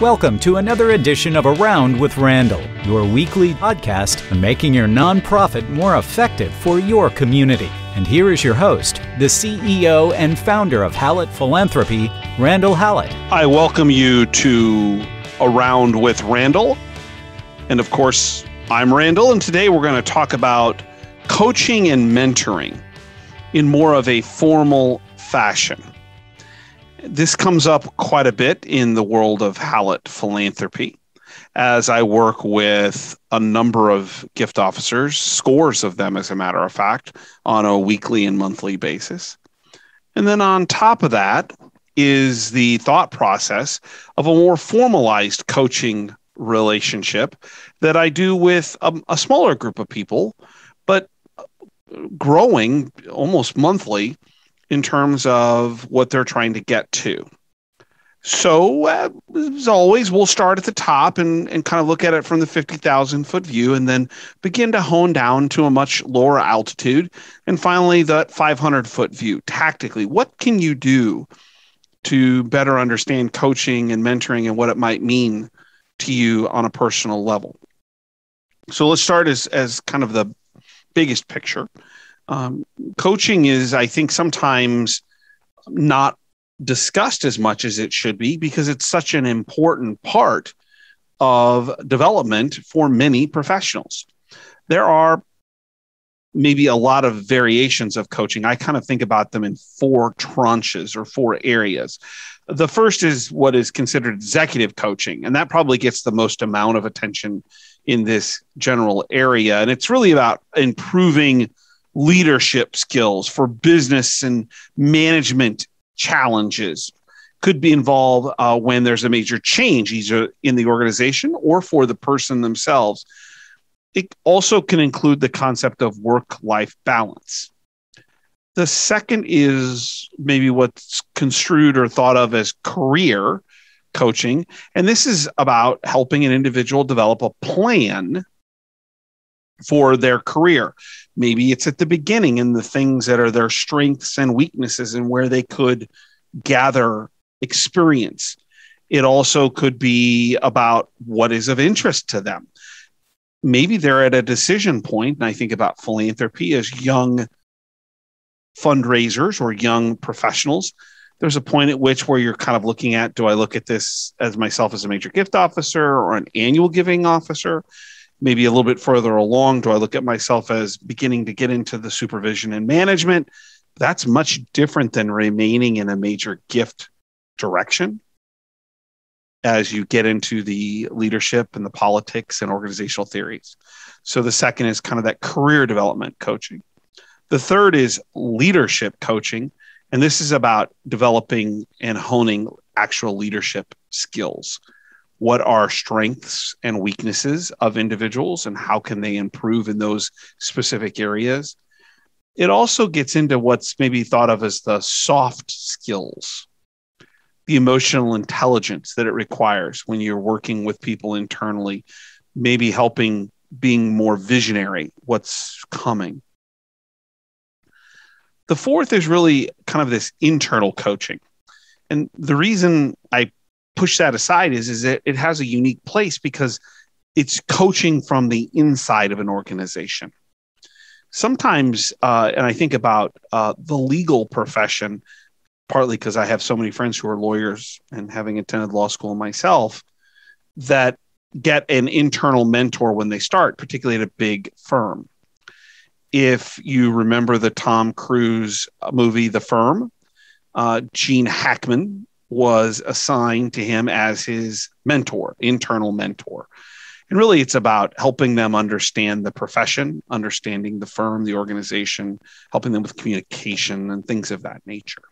Welcome to another edition of Around with Randall, your weekly podcast on making your nonprofit more effective for your community. And here is your host, the CEO and founder of Hallett Philanthropy, Randall Hallett. I welcome you to Around with Randall. And of course, I'm Randall, and today we're going to talk about coaching and mentoring in more of a formal fashion. This comes up quite a bit in the world of Hallett Philanthropy as I work with a number of gift officers, scores of them as a matter of fact, on a weekly and monthly basis. And then on top of that is the thought process of a more formalized coaching relationship that I do with a smaller group of people, but growing almost monthly in terms of what they're trying to get to. So as always, we'll start at the top and kind of look at it from the 50,000 foot view and then begin to hone down to a much lower altitude. And finally, the 500 foot view. Tactically, what can you do to better understand coaching and mentoring and what it might mean to you on a personal level? So let's start as kind of the biggest picture. Coaching is, I think, sometimes not discussed as much as it should be because it's such an important part of development for many professionals. There are maybe a lot of variations of coaching. I kind of think about them in four tranches or four areas. The first is what is considered executive coaching, and that probably gets the most amount of attention in this general area. And it's really about improving leadership skills for business and management challenges. Could be involved when there's a major change, either in the organization or for the person themselves. It also can include the concept of work-life balance. The second is maybe what's construed or thought of as career coaching. And this is about helping an individual develop a plan for their career. Maybe it's at the beginning and the things that are their strengths and weaknesses and where they could gather experience. It also could be about what is of interest to them. Maybe they're at a decision point, and I think about philanthropy as young fundraisers or young professionals. There's a point at which where you're kind of looking at, do I look at this as myself as a major gift officer or an annual giving officer? Maybe a little bit further along, do I look at myself as beginning to get into the supervision and management? That's much different than remaining in a major gift direction as you get into the leadership and the politics and organizational theories. So the second is kind of that career development coaching. The third is leadership coaching, and this is about developing and honing actual leadership skills. What are strengths and weaknesses of individuals and how can they improve in those specific areas? It also gets into what's maybe thought of as the soft skills, the emotional intelligence that it requires when you're working with people internally, maybe helping being more visionary, what's coming. The fourth is really kind of this internal coaching. And the reason I push that aside is that it has a unique place because it's coaching from the inside of an organization. Sometimes, and I think about the legal profession, partly because I have so many friends who are lawyers and having attended law school myself, that get an internal mentor when they start, particularly at a big firm. If you remember the Tom Cruise movie, The Firm, Gene Hackman was assigned to him as his mentor, internal mentor. And really, it's about helping them understand the profession, understanding the firm, the organization, helping them with communication and things of that nature.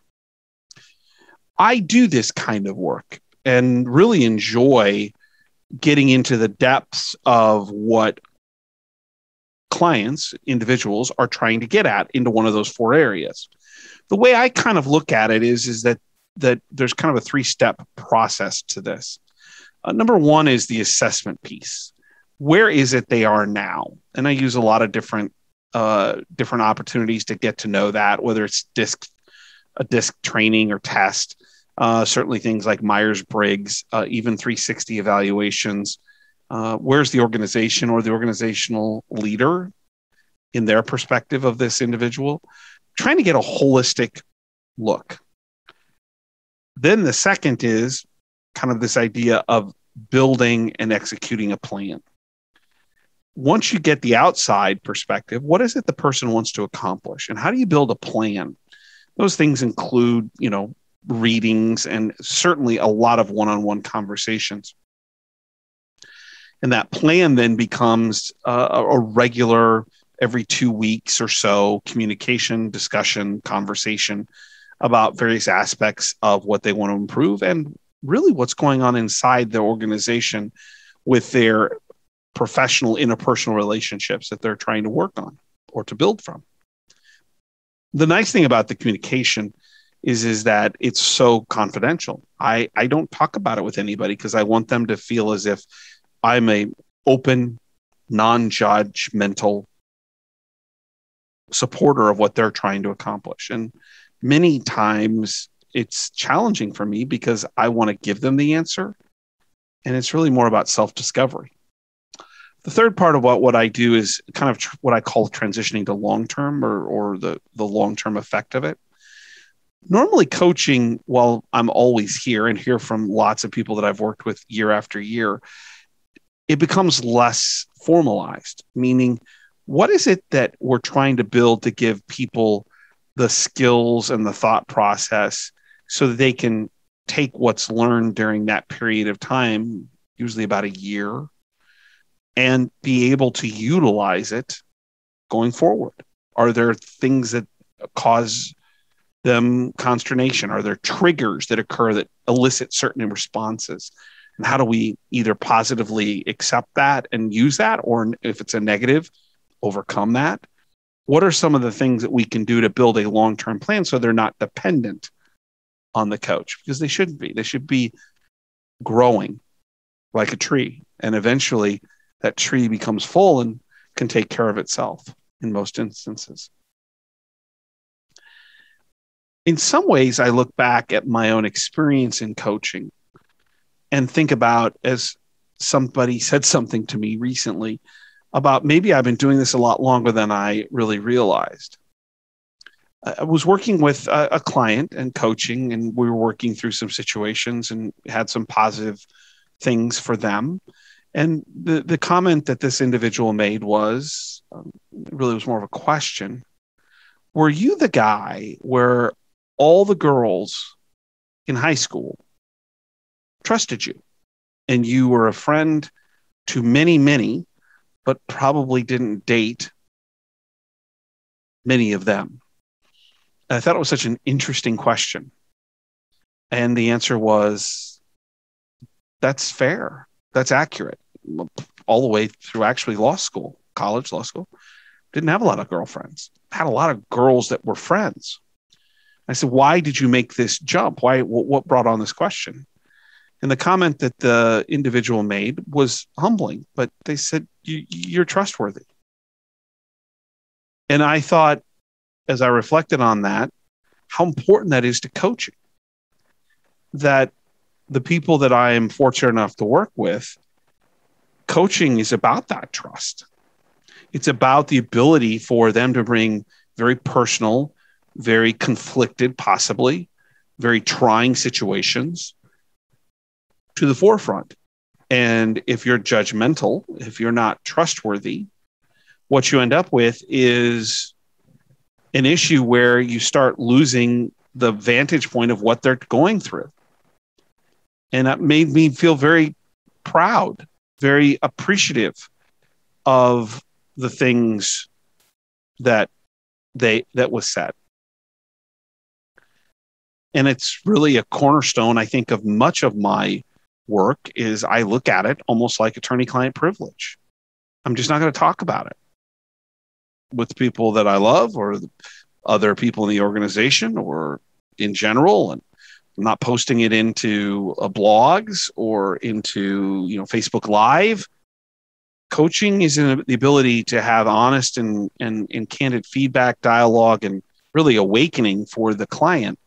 I do this kind of work and really enjoy getting into the depths of what clients, individuals are trying to get at into one of those four areas. The way I kind of look at it is that there's kind of a three-step process to this. Number one is the assessment piece. Where is it they are now? And I use a lot of different opportunities to get to know that, whether it's a DISC training or test. Certainly things like Myers-Briggs, even 360 evaluations. Where's the organization or the organizational leader in their perspective of this individual? Trying to get a holistic look. Then the second is kind of this idea of building and executing a plan. Once you get the outside perspective, what is it the person wants to accomplish? And how do you build a plan? Those things include, readings and certainly a lot of one-on-one conversations. And that plan then becomes a regular, every 2 weeks or so, communication, discussion, conversation about various aspects of what they want to improve and really what's going on inside the organization with their professional interpersonal relationships that they're trying to work on or to build from. The nice thing about the communication is that it's so confidential. I don't talk about it with anybody because I want them to feel as if I'm a open, non-judgmental supporter of what they're trying to accomplish. And many times it's challenging for me because I want to give them the answer. And it's really more about self-discovery. The third part of what I do is kind of what I call transitioning to long-term or the long-term effect of it. Normally coaching, while I'm always here and hear from lots of people that I've worked with year after year, it becomes less formalized, meaning what is it that we're trying to build to give people the skills and the thought process so that they can take what's learned during that period of time, usually about a year, and be able to utilize it going forward? Are there things that cause them consternation? Are there triggers that occur that elicit certain responses? And how do we either positively accept that and use that, or if it's a negative, overcome that? What are some of the things that we can do to build a long-term plan so they're not dependent on the coach? Because they shouldn't be. They should be growing like a tree. And eventually that tree becomes full and can take care of itself in most instances. In some ways, I look back at my own experience in coaching and think about, as somebody said something to me recently, about maybe I've been doing this a lot longer than I really realized. I was working with a client and coaching, and we were working through some situations and had some positive things for them. And the comment that this individual made was, really was more of a question. Were you the guy where all the girls in high school trusted you and you were a friend to many, many, but probably didn't date many of them? And I thought it was such an interesting question. And the answer was, that's fair. That's accurate. All the way through actually law school, college, law school, didn't have a lot of girlfriends. Had a lot of girls that were friends. I said, why did you make this jump? What brought on this question? And the comment that the individual made was humbling, but they said, you're trustworthy. And I thought, as I reflected on that, how important that is to coaching. That the people that I am fortunate enough to work with, coaching is about that trust. It's about the ability for them to bring very personal, very conflicted, possibly very trying situations to the forefront. And if you're judgmental, if you're not trustworthy, what you end up with is an issue where you start losing the vantage point of what they're going through. And that made me feel very proud, very appreciative of the things that was said. And it's really a cornerstone, I think, of much of my work is I look at it almost like attorney-client privilege. I'm just not going to talk about it with people that I love or other people in the organization or in general. And I'm not posting it into blogs or into Facebook Live. Coaching is in the ability to have honest and candid feedback, dialogue, and really awakening for the client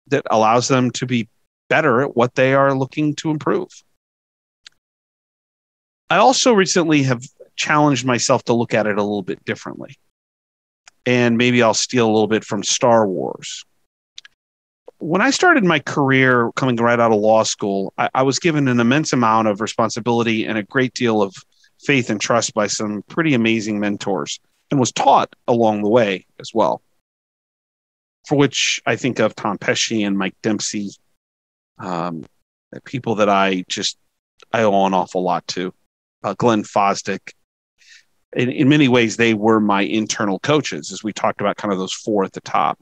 that allows them to be better at what they are looking to improve. I also recently have challenged myself to look at it a little bit differently. And maybe I'll steal a little bit from Star Wars. When I started my career coming right out of law school, I was given an immense amount of responsibility and a great deal of faith and trust by some pretty amazing mentors, and was taught along the way as well. For which I think of Tom Pesci and Mike Dempsey, people that I owe an awful lot to. Glenn Fosdick. In many ways, they were my internal coaches, as we talked about kind of those four at the top.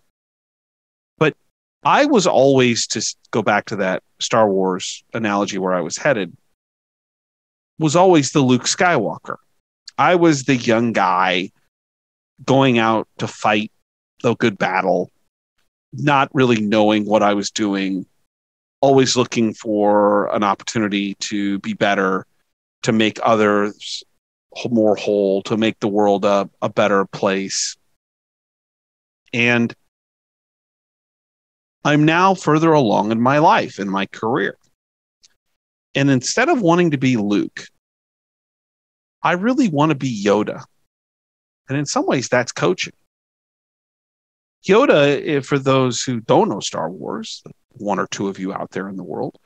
But I was always, to go back to that Star Wars analogy where I was headed, was always the Luke Skywalker. I was the young guy going out to fight the good battle, not really knowing what I was doing, always looking for an opportunity to be better, to make others more whole, to make the world a better place. And I'm now further along in my life, in my career. And instead of wanting to be Luke, I really want to be Yoda. And in some ways, that's coaching. Yoda, for those who don't know Star Wars, one or two of you out there in the world,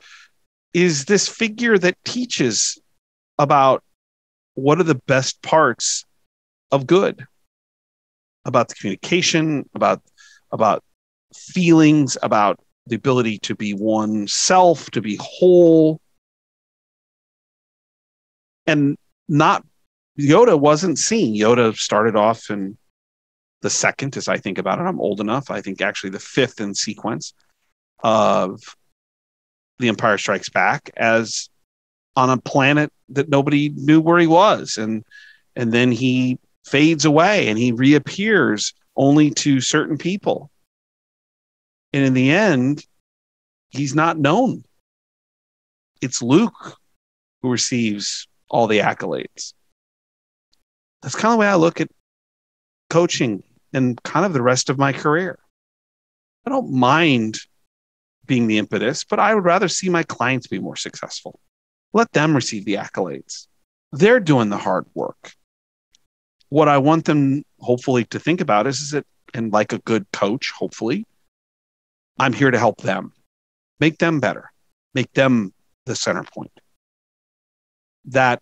is this figure that teaches about what are the best parts of good, about the communication, about feelings, about the ability to be oneself, to be whole. And Yoda wasn't seen. Yoda started off in the second, as I think about it. I'm old enough. I think actually the fifth in sequence of The Empire Strikes Back, as on a planet that nobody knew where he was. And then he fades away and he reappears only to certain people. And in the end, he's not known. It's Luke who receives all the accolades. That's kind of the way I look at coaching and kind of the rest of my career. I don't mind being the impetus, but I would rather see my clients be more successful. Let them receive the accolades. They're doing the hard work. What I want them hopefully to think about is that, and like a good coach, hopefully, I'm here to help them, make them better, make them the center point. That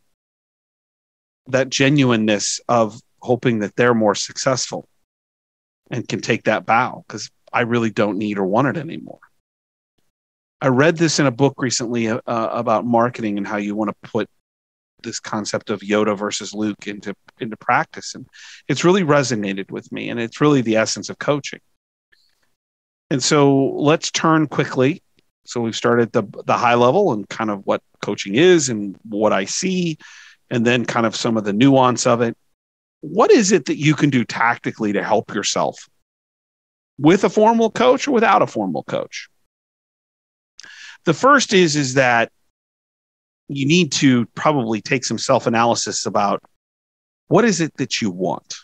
genuineness of hoping that they're more successful and can take that bow, because I really don't need or want it anymore. I read this in a book recently about marketing and how you want to put this concept of Yoda versus Luke into practice. And it's really resonated with me, and it's really the essence of coaching. And so let's turn quickly. So we've started the high level and kind of what coaching is and what I see, and then kind of some of the nuance of it. What is it that you can do tactically to help yourself with a formal coach or without a formal coach? The first is that you need to probably take some self-analysis about what is it that you want,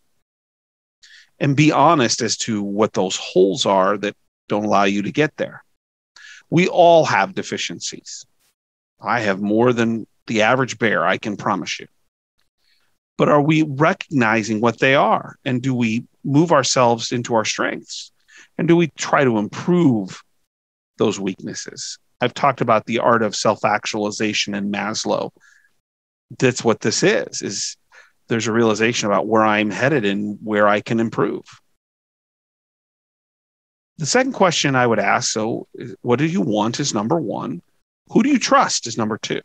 and be honest as to what those holes are that don't allow you to get there. We all have deficiencies. I have more than the average bear, I can promise you. But are we recognizing what they are? And do we move ourselves into our strengths? And do we try to improve those weaknesses? I've talked about the art of self-actualization in Maslow. That's what this is there's a realization about where I'm headed and where I can improve. The second question I would ask, so what do you want is number one. Who do you trust is number two.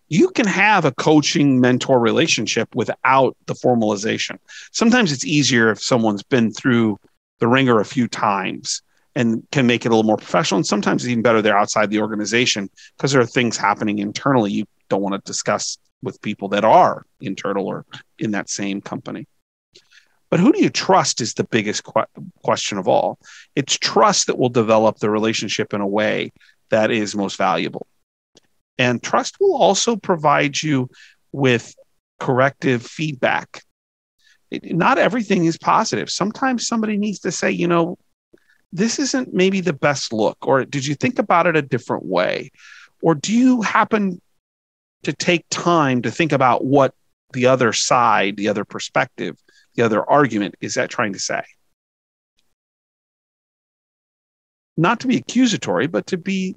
You can have a coaching mentor relationship without the formalization. Sometimes it's easier if someone's been through the ringer a few times and can make it a little more professional. And sometimes it's even better they're outside the organization because there are things happening internally you don't want to discuss with people that are internal or in that same company. But who do you trust is the biggest question of all. It's trust that will develop the relationship in a way that is most valuable. And trust will also provide you with corrective feedback. Not everything is positive. Sometimes somebody needs to say, this isn't maybe the best look? Or did you think about it a different way? Or do you happen to take time to think about what the other side, the other perspective, the other argument is that trying to say? Not to be accusatory, but to be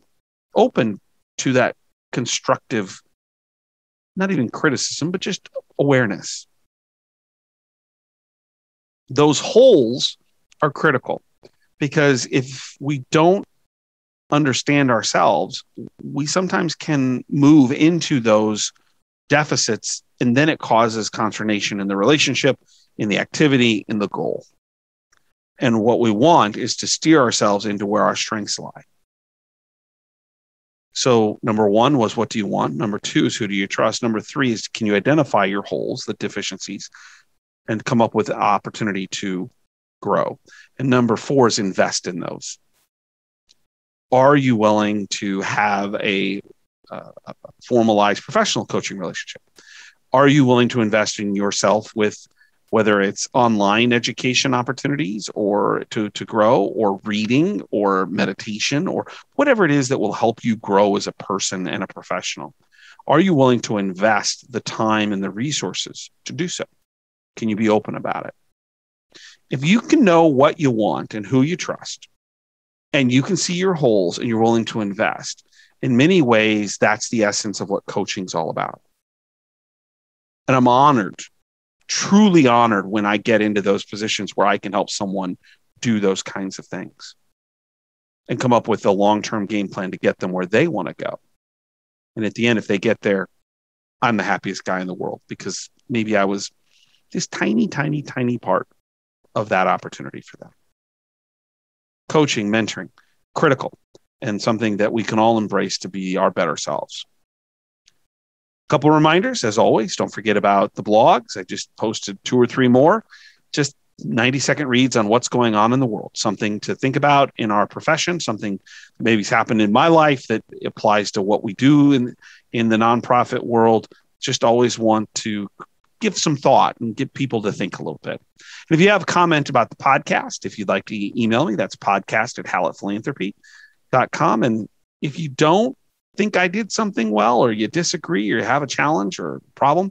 open to that constructive, not even criticism, but just awareness. Those holes are critical, because if we don't understand ourselves, we sometimes can move into those deficits, and then it causes consternation in the relationship, in the activity, in the goal. And what we want is to steer ourselves into where our strengths lie. So number one was, what do you want? Number two is, who do you trust? Number three is, can you identify your holes, the deficiencies, and come up with an opportunity to grow? And number four is, invest in those. Are you willing to have a formalized professional coaching relationship? Are you willing to invest in yourself with, whether it's online education opportunities or to grow, or reading, or meditation, or whatever it is that will help you grow as a person and a professional? Are you willing to invest the time and the resources to do so? Can you be open about it? If you can know what you want and who you trust, and you can see your holes and you're willing to invest, in many ways, that's the essence of what coaching's all about. And I'm honored, truly honored, when I get into those positions where I can help someone do those kinds of things and come up with a long-term game plan to get them where they want to go. And at the end, if they get there, I'm the happiest guy in the world, because maybe I was this tiny, tiny, tiny part of that opportunity for them. Coaching, mentoring, critical, and something that we can all embrace to be our better selves. A couple of reminders, as always, don't forget about the blogs. I just posted 2 or 3 more, just 90-second reads on what's going on in the world, something to think about in our profession, something that maybe's happened in my life that applies to what we do in the nonprofit world. Just always want to give some thought and get people to think a little bit. And if you have a comment about the podcast, if you'd like to email me, that's podcast@hallettphilanthropy.com. And if you don't think I did something well, or you disagree, or you have a challenge or problem,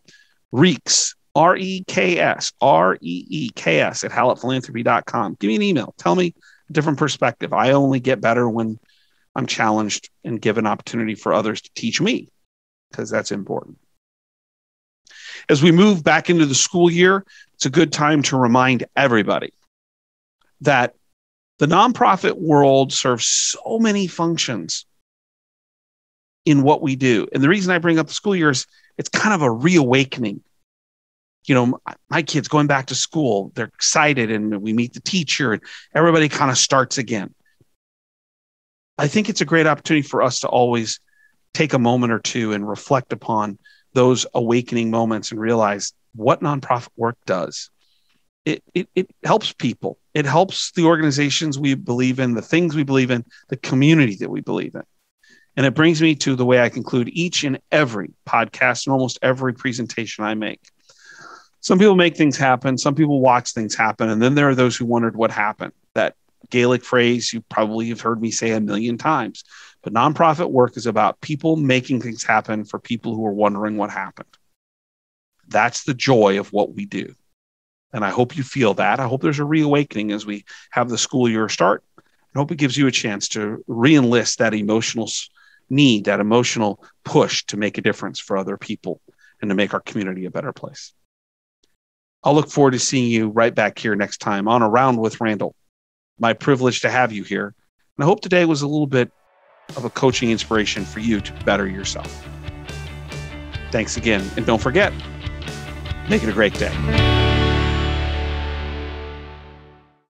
Reeks, REKS, REEKS @hallettphilanthropy.com. Give me an email. Tell me a different perspective. I only get better when I'm challenged and give an opportunity for others to teach me, because that's important. As we move back into the school year, it's a good time to remind everybody that the nonprofit world serves so many functions in what we do. And the reason I bring up the school year is it's kind of a reawakening. You know, my kids going back to school, they're excited, and we meet the teacher, and everybody kind of starts again. I think it's a great opportunity for us to always take a moment or two and reflect upon those awakening moments and realize what nonprofit work does. It helps people. It helps the organizations we believe in, the things we believe in, the community that we believe in. And it brings me to the way I conclude each and every podcast and almost every presentation I make. Some people make things happen. Some people watch things happen. And then there are those who wondered what happened. That Gaelic phrase you probably have heard me say a million times. But nonprofit work is about people making things happen for people who are wondering what happened. That's the joy of what we do. And I hope you feel that. I hope there's a reawakening as we have the school year start. I hope it gives you a chance to re-enlist that emotional need, that emotional push to make a difference for other people and to make our community a better place. I'll look forward to seeing you right back here next time on Around with Randall. My privilege to have you here. And I hope today was a little bit of a coaching inspiration for you to better yourself. Thanks again. And don't forget, make it a great day.